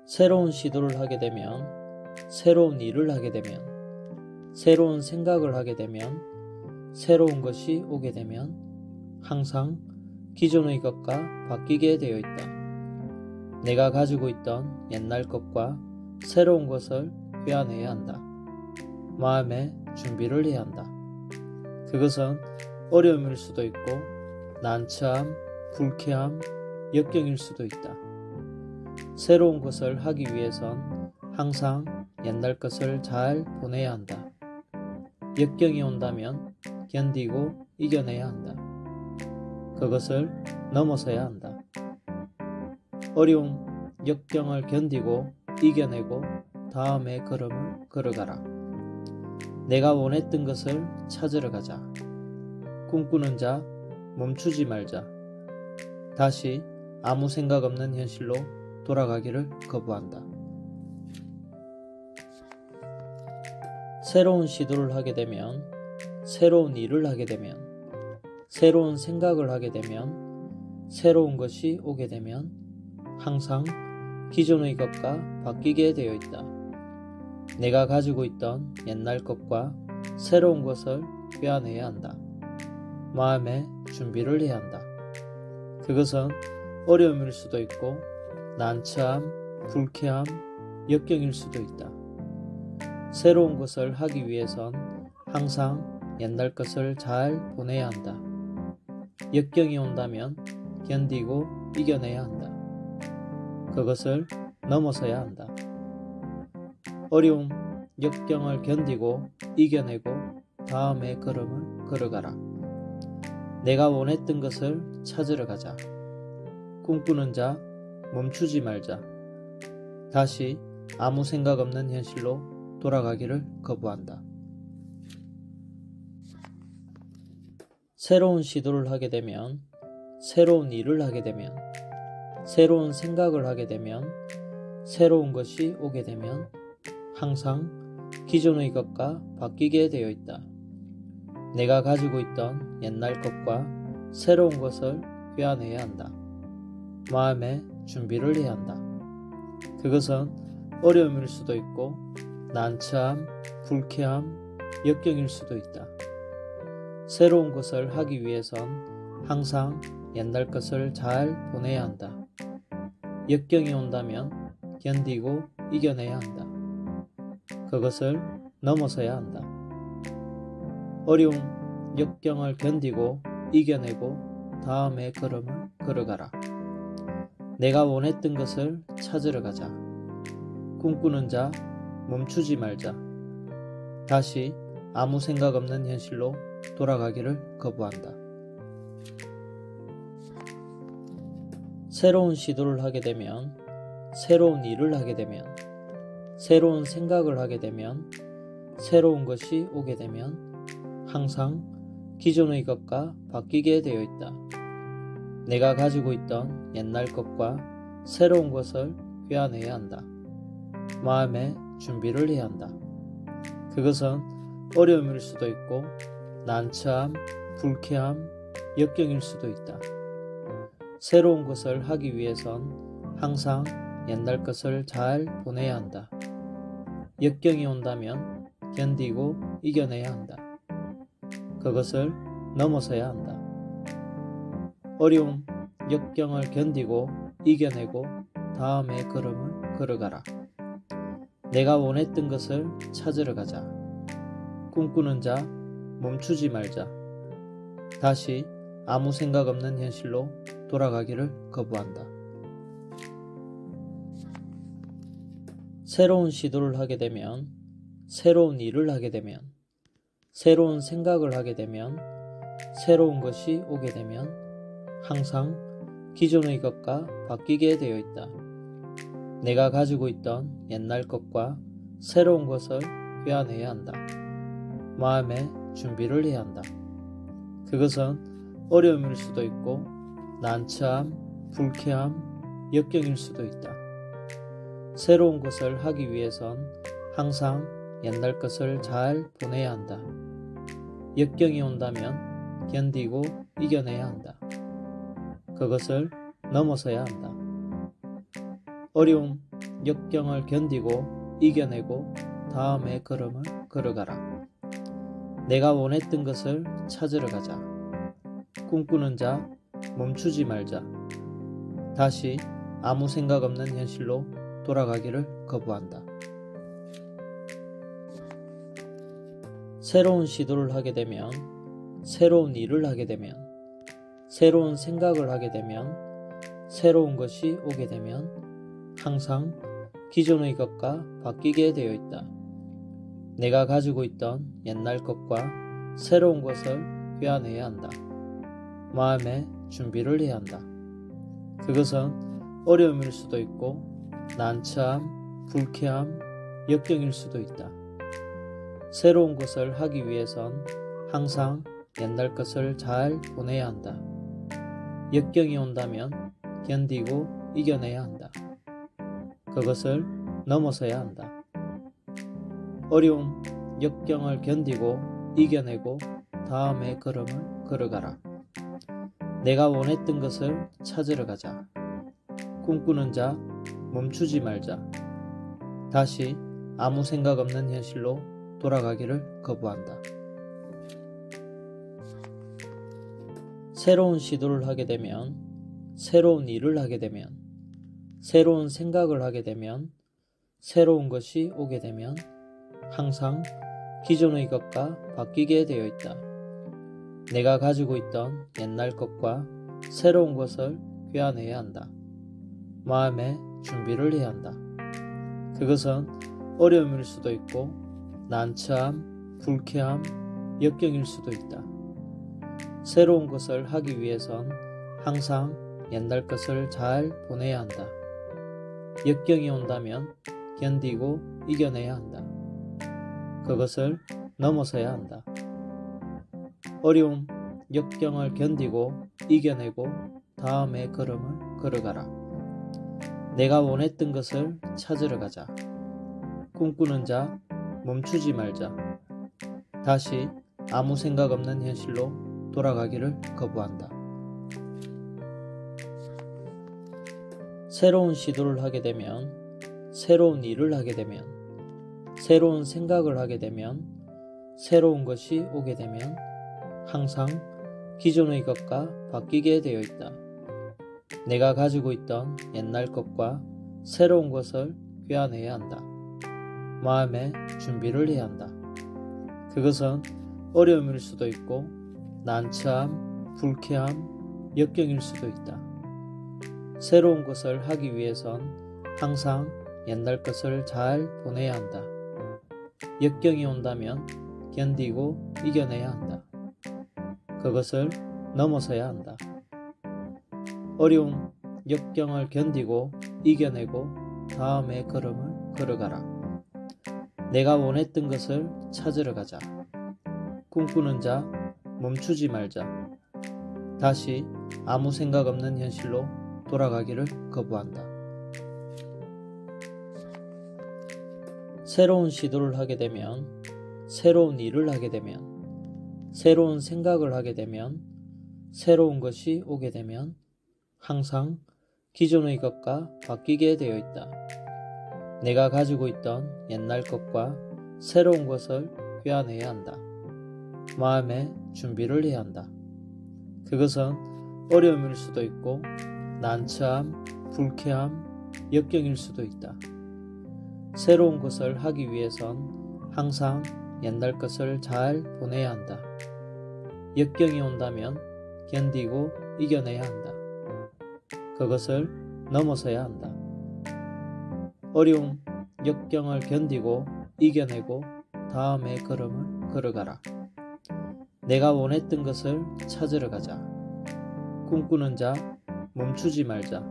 새로운 시도를 하게 되면, 새로운 일을 하게 되면, 새로운 생각을 하게 되면, 새로운 것이 오게 되면 항상 기존의 것과 바뀌게 되어 있다. 내가 가지고 있던 옛날 것과 새로운 것을 떼어내야 한다. 마음의 준비를 해야 한다. 그것은 어려움일 수도 있고 난처함, 불쾌함, 역경일 수도 있다. 새로운 것을 하기 위해선 항상 옛날 것을 잘 보내야 한다. 역경이 온다면 견디고 이겨내야 한다. 그것을 넘어서야 한다. 어려운 역경을 견디고 이겨내고 다음의 걸음을 걸어가라. 내가 원했던 것을 찾으러 가자. 꿈꾸는 자 멈추지 말자. 다시 아무 생각 없는 현실로 돌아가기를 거부한다. 새로운 시도를 하게 되면, 새로운 일을 하게 되면, 새로운 생각을 하게 되면, 새로운 것이 오게 되면 항상 기존의 것과 바뀌게 되어 있다. 내가 가지고 있던 옛날 것과 새로운 것을 떼어내야 한다. 마음의 준비를 해야 한다. 그것은 어려움일 수도 있고 난처함, 불쾌함, 역경일 수도 있다. 새로운 것을 하기 위해선 항상 옛날 것을 잘 보내야 한다. 역경이 온다면 견디고 이겨내야 한다. 그것을 넘어서야 한다. 어려움, 역경을 견디고 이겨내고 다음의 걸음을 걸어가라. 내가 원했던 것을 찾으러 가자. 꿈꾸는 자 멈추지 말자. 다시 아무 생각 없는 현실로 돌아가기를 거부한다. 새로운 시도를 하게 되면, 새로운 일을 하게 되면, 새로운 생각을 하게 되면, 새로운 것이 오게 되면 항상 기존의 것과 바뀌게 되어 있다. 내가 가지고 있던 옛날 것과 새로운 것을 떼어내야 한다. 마음의 준비를 해야 한다. 그것은 어려움일 수도 있고 난처함, 불쾌함, 역경일 수도 있다. 새로운 것을 하기 위해선 항상 옛날 것을 잘 보내야 한다. 역경이 온다면 견디고 이겨내야 한다. 그것을 넘어서야 한다. 어려움, 역경을 견디고 이겨내고 다음의 걸음을 걸어가라. 내가 원했던 것을 찾으러 가자. 꿈꾸는 자 멈추지 말자. 다시 아무 생각 없는 현실로 돌아가기를 거부한다. 새로운 시도를 하게 되면, 새로운 일을 하게 되면, 새로운 생각을 하게 되면, 새로운 것이 오게 되면 항상 기존의 것과 바뀌게 되어 있다. 내가 가지고 있던 옛날 것과 새로운 것을 떼어내야 한다. 마음의 준비를 해야 한다. 그것은 어려움일 수도 있고 난처함, 불쾌함, 역경일 수도 있다. 새로운 것을 하기 위해선 항상 옛날 것을 잘 보내야 한다. 역경이 온다면 견디고 이겨내야 한다. 그것을 넘어서야 한다. 어려움, 역경을 견디고 이겨내고 다음의 걸음을 걸어가라. 내가 원했던 것을 찾으러 가자. 꿈꾸는 자 멈추지 말자. 다시 아무 생각 없는 현실로 돌아가기를 거부한다. 새로운 시도를 하게 되면, 새로운 일을 하게 되면, 새로운 생각을 하게 되면, 새로운 것이 오게 되면 항상 기존의 것과 바뀌게 되어 있다. 내가 가지고 있던 옛날 것과 새로운 것을 떼어내야 한다. 마음의 준비를 해야 한다. 그것은 어려움일 수도 있고 난처함, 불쾌함, 역경일 수도 있다. 새로운 것을 하기 위해선 항상 옛날 것을 잘 보내야 한다. 역경이 온다면 견디고 이겨내야 한다. 그것을 넘어서야 한다. 어려움, 역경을 견디고 이겨내고 다음의 걸음을 걸어가라. 내가 원했던 것을 찾으러 가자. 꿈꾸는 자 멈추지 말자. 다시 아무 생각 없는 현실로 돌아가기를 거부한다. 새로운 시도를 하게 되면, 새로운 일을 하게 되면, 새로운 생각을 하게 되면, 새로운 것이 오게 되면 항상 기존의 것과 바뀌게 되어 있다. 내가 가지고 있던 옛날 것과 새로운 것을 꿰어내야 한다. 마음의 준비를 해야 한다. 그것은 어려움일 수도 있고 난처함, 불쾌함, 역경일 수도 있다. 새로운 것을 하기 위해선 항상 옛날 것을 잘 보내야 한다. 역경이 온다면 견디고 이겨내야 한다. 그것을 넘어서야 한다. 어려움, 역경을 견디고 이겨내고 다음의 걸음을 걸어가라. 내가 원했던 것을 찾으러 가자. 꿈꾸는 자 멈추지 말자. 다시 아무 생각 없는 현실로 돌아가기를 거부한다. 새로운 시도를 하게 되면, 새로운 일을 하게 되면, 새로운 생각을 하게 되면, 새로운 것이 오게 되면 항상 기존의 것과 바뀌게 되어 있다. 내가 가지고 있던 옛날 것과 새로운 것을 꿰어내야 한다. 마음의 준비를 해야 한다. 그것은 어려움일 수도 있고 난처함, 불쾌함, 역경일 수도 있다. 새로운 것을 하기 위해선 항상 옛날 것을 잘 보내야 한다. 역경이 온다면 견디고 이겨내야 한다. 그것을 넘어서야 한다. 어려움, 역경을 견디고 이겨내고 다음의 걸음을 걸어가라. 내가 원했던 것을 찾으러 가자. 꿈꾸는 자 멈추지 말자. 다시 아무 생각 없는 현실로 돌아가기를 거부한다. 새로운 시도를 하게 되면, 새로운 일을 하게 되면, 새로운 생각을 하게 되면, 새로운 것이 오게 되면 항상 기존의 것과 바뀌게 되어 있다. 내가 가지고 있던 옛날 것과 새로운 것을 꿰어내야 한다. 마음의 준비를 해야 한다. 그것은 어려움일 수도 있고 난처함, 불쾌함, 역경일 수도 있다. 새로운 것을 하기 위해선 항상 옛날 것을 잘 보내야 한다. 역경이 온다면 견디고 이겨내야 한다. 그것을 넘어서야 한다. 어려움, 역경을 견디고 이겨내고 다음의 걸음을 걸어가라. 내가 원했던 것을 찾으러 가자. 꿈꾸는 자 멈추지 말자. 다시 아무 생각 없는 현실로 돌아가기를 거부한다. 새로운 시도를 하게 되면, 새로운 일을 하게 되면, 새로운 생각을 하게 되면, 새로운 것이 오게 되면 항상 기존의 것과 바뀌게 되어 있다. 내가 가지고 있던 옛날 것과 새로운 것을 꿰어내야 한다. 마음의 준비를 해야 한다. 그것은 어려움일 수도 있고 난처함, 불쾌함, 역경일 수도 있다. 새로운 것을 하기 위해선 항상 옛날 것을 잘 보내야 한다. 역경이 온다면 견디고 이겨내야 한다. 그것을 넘어서야 한다. 어려움, 역경을 견디고 이겨내고 다음의 걸음을 걸어가라. 내가 원했던 것을 찾으러 가자. 꿈꾸는 자 멈추지 말자.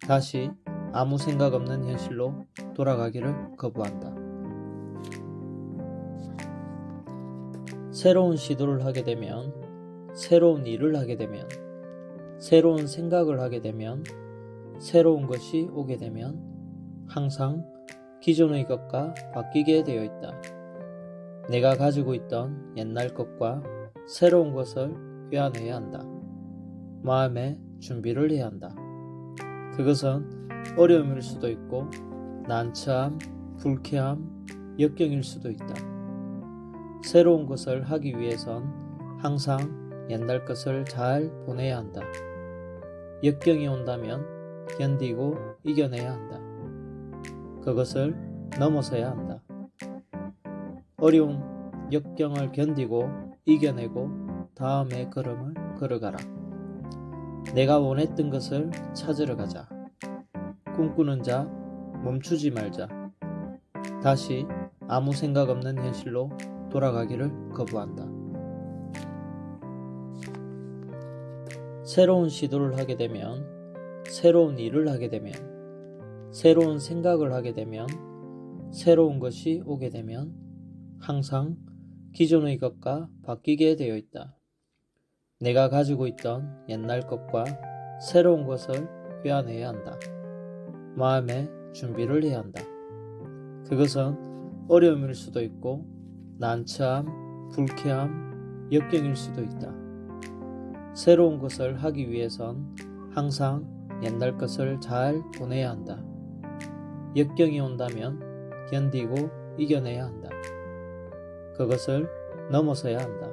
다시 아무 생각 없는 현실로 돌아가기를 거부한다. 새로운 시도를 하게 되면, 새로운 일을 하게 되면, 새로운 생각을 하게 되면, 새로운 것이 오게 되면 항상 기존의 것과 바뀌게 되어 있다. 내가 가지고 있던 옛날 것과 새로운 것을 꿰어내야 한다. 마음의 준비를 해야 한다. 그것은 어려움일 수도 있고 난처함, 불쾌함, 역경일 수도 있다. 새로운 것을 하기 위해선 항상 옛날 것을 잘 보내야 한다. 역경이 온다면 견디고 이겨내야 한다. 그것을 넘어서야 한다. 어려운 역경을 견디고 이겨내고 다음의 걸음을 걸어가라. 내가 원했던 것을 찾으러 가자. 꿈꾸는 자 멈추지 말자. 다시 아무 생각 없는 현실로 돌아가기를 거부한다. 새로운 시도를 하게 되면, 새로운 일을 하게 되면, 새로운 생각을 하게 되면, 새로운 것이 오게 되면 항상 기존의 것과 바뀌게 되어 있다. 내가 가지고 있던 옛날 것과 새로운 것을 빼앗아내야 한다. 마음의 준비를 해야 한다. 그것은 어려움일 수도 있고 난처함, 불쾌함, 역경일 수도 있다. 새로운 것을 하기 위해선 항상 옛날 것을 잘 보내야 한다. 역경이 온다면 견디고 이겨내야 한다. 그것을 넘어서야 한다.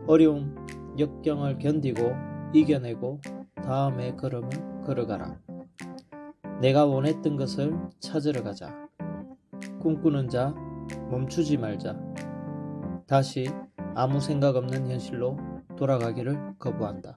어려운 역경을 견디고 이겨내고 다음의 걸음을 걸어가라. 내가 원했던 것을 찾으러 가자. 꿈꾸는 자 멈추지 말자. 다시 아무 생각 없는 현실로 돌아가기를 거부한다.